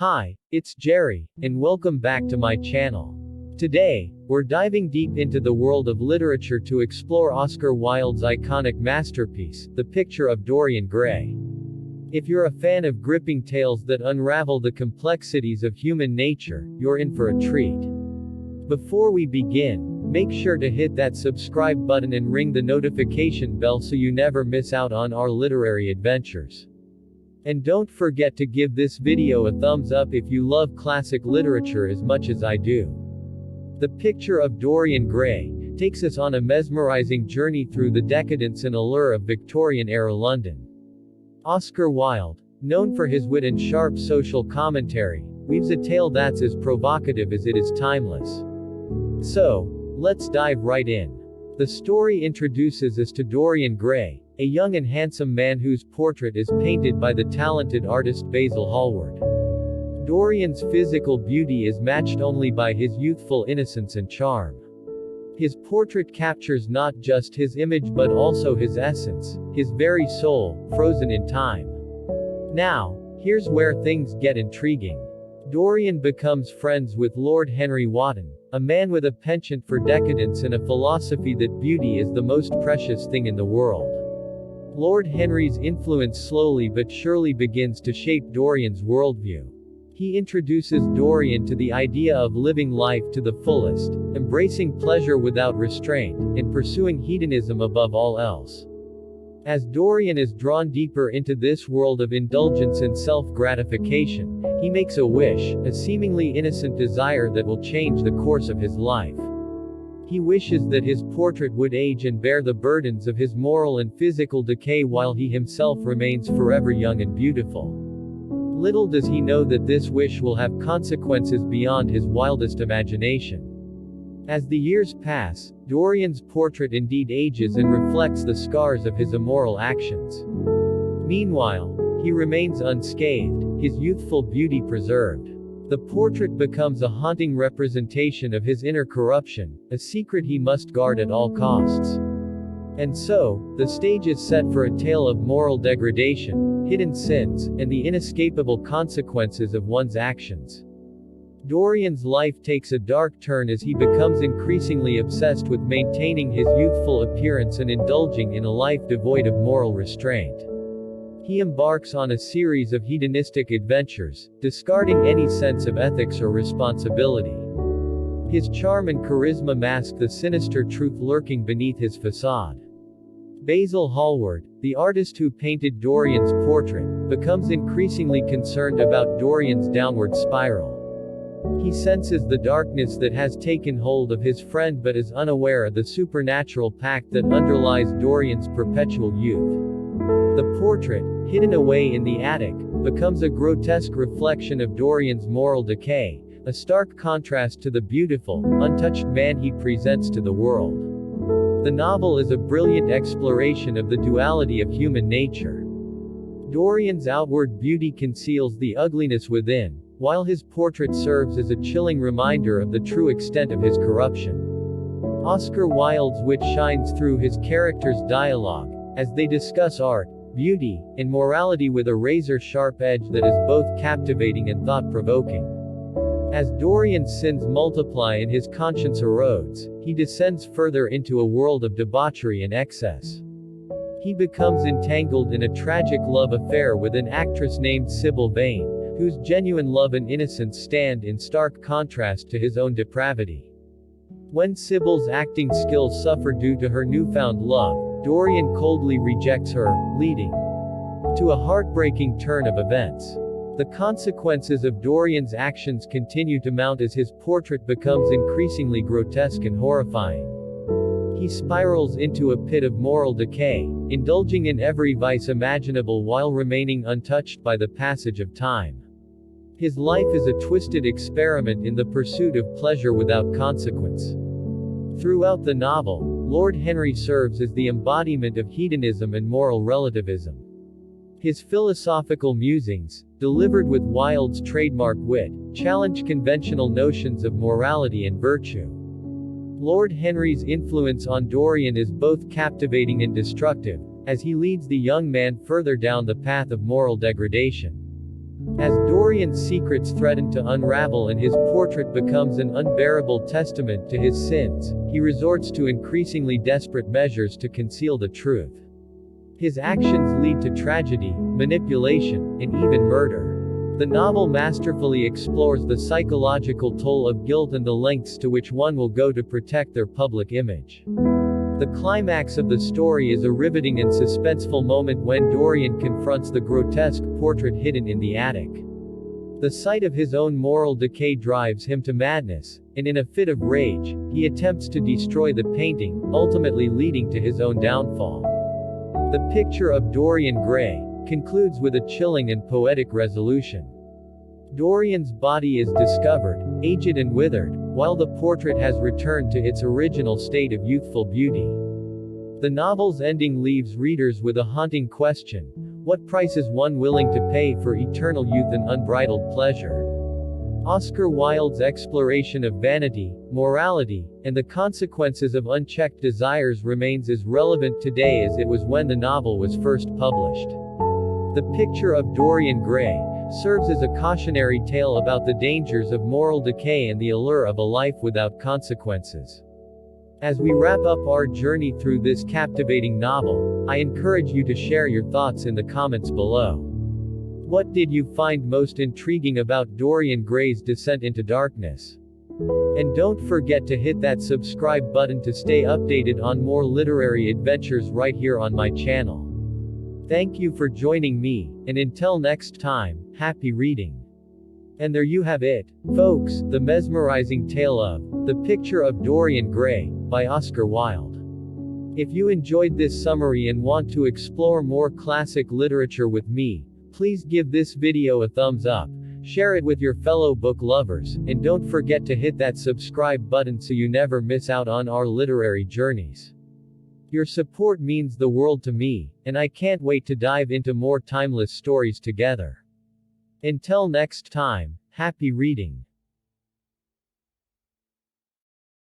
Hi, it's Jerry, and welcome back to my channel. Today, we're diving deep into the world of literature to explore Oscar Wilde's iconic masterpiece, The Picture of Dorian Gray. If you're a fan of gripping tales that unravel the complexities of human nature, you're in for a treat. Before we begin, make sure to hit that subscribe button and ring the notification bell so you never miss out on our literary adventures. And don't forget to give this video a thumbs up if you love classic literature as much as I do. The Picture of Dorian Gray takes us on a mesmerizing journey through the decadence and allure of Victorian-era London. Oscar Wilde, known for his wit and sharp social commentary, weaves a tale that's as provocative as it is timeless. So, let's dive right in. The story introduces us to Dorian Gray, a young and handsome man whose portrait is painted by the talented artist Basil Hallward. Dorian's physical beauty is matched only by his youthful innocence and charm. His portrait captures not just his image but also his essence, his very soul, frozen in time. Now, here's where things get intriguing. Dorian becomes friends with Lord Henry Wotton, a man with a penchant for decadence and a philosophy that beauty is the most precious thing in the world. Lord Henry's influence slowly but surely begins to shape Dorian's worldview. He introduces Dorian to the idea of living life to the fullest, embracing pleasure without restraint, and pursuing hedonism above all else. As Dorian is drawn deeper into this world of indulgence and self-gratification, he makes a wish, a seemingly innocent desire that will change the course of his life. He wishes that his portrait would age and bear the burdens of his moral and physical decay while he himself remains forever young and beautiful. Little does he know that this wish will have consequences beyond his wildest imagination. As the years pass, Dorian's portrait indeed ages and reflects the scars of his immoral actions. Meanwhile, he remains unscathed, his youthful beauty preserved. The portrait becomes a haunting representation of his inner corruption, a secret he must guard at all costs. And so, the stage is set for a tale of moral degradation, hidden sins, and the inescapable consequences of one's actions. Dorian's life takes a dark turn as he becomes increasingly obsessed with maintaining his youthful appearance and indulging in a life devoid of moral restraint. He embarks on a series of hedonistic adventures, discarding any sense of ethics or responsibility. His charm and charisma mask the sinister truth lurking beneath his facade. Basil Hallward, the artist who painted Dorian's portrait, becomes increasingly concerned about Dorian's downward spiral. He senses the darkness that has taken hold of his friend but is unaware of the supernatural pact that underlies Dorian's perpetual youth. The portrait, hidden away in the attic, becomes a grotesque reflection of Dorian's moral decay, a stark contrast to the beautiful, untouched man he presents to the world. The novel is a brilliant exploration of the duality of human nature. Dorian's outward beauty conceals the ugliness within, while his portrait serves as a chilling reminder of the true extent of his corruption. Oscar Wilde's wit shines through his characters' dialogue, as they discuss art, beauty, and morality with a razor-sharp edge that is both captivating and thought-provoking. As Dorian's sins multiply and his conscience erodes, he descends further into a world of debauchery and excess. He becomes entangled in a tragic love affair with an actress named Sybil Vane, whose genuine love and innocence stand in stark contrast to his own depravity. When Sybil's acting skills suffer due to her newfound love, Dorian coldly rejects her, leading to a heartbreaking turn of events. The consequences of Dorian's actions continue to mount as his portrait becomes increasingly grotesque and horrifying. He spirals into a pit of moral decay, indulging in every vice imaginable while remaining untouched by the passage of time. His life is a twisted experiment in the pursuit of pleasure without consequence. Throughout the novel, Lord Henry serves as the embodiment of hedonism and moral relativism. His philosophical musings, delivered with Wilde's trademark wit, challenge conventional notions of morality and virtue. Lord Henry's influence on Dorian is both captivating and destructive, as he leads the young man further down the path of moral degradation. As Dorian's secrets threaten to unravel and his portrait becomes an unbearable testament to his sins, he resorts to increasingly desperate measures to conceal the truth. His actions lead to tragedy, manipulation, and even murder. The novel masterfully explores the psychological toll of guilt and the lengths to which one will go to protect their public image. The climax of the story is a riveting and suspenseful moment when Dorian confronts the grotesque portrait hidden in the attic. The sight of his own moral decay drives him to madness, and in a fit of rage, he attempts to destroy the painting, ultimately leading to his own downfall. The picture of Dorian Gray concludes with a chilling and poetic resolution. Dorian's body is discovered, aged and withered, while the portrait has returned to its original state of youthful beauty. The novel's ending leaves readers with a haunting question: what price is one willing to pay for eternal youth and unbridled pleasure? Oscar Wilde's exploration of vanity, morality, and the consequences of unchecked desires remains as relevant today as it was when the novel was first published. The picture of Dorian Gray serves as a cautionary tale about the dangers of moral decay and the allure of a life without consequences. As we wrap up our journey through this captivating novel, I encourage you to share your thoughts in the comments below. What did you find most intriguing about Dorian Gray's descent into darkness? And don't forget to hit that subscribe button to stay updated on more literary adventures right here on my channel. Thank you for joining me, and until next time, happy reading. And there you have it, folks, the mesmerizing tale of The Picture of Dorian Gray, by Oscar Wilde. If you enjoyed this summary and want to explore more classic literature with me, please give this video a thumbs up, share it with your fellow book lovers, and don't forget to hit that subscribe button so you never miss out on our literary journeys. Your support means the world to me, and I can't wait to dive into more timeless stories together. Until next time, happy reading.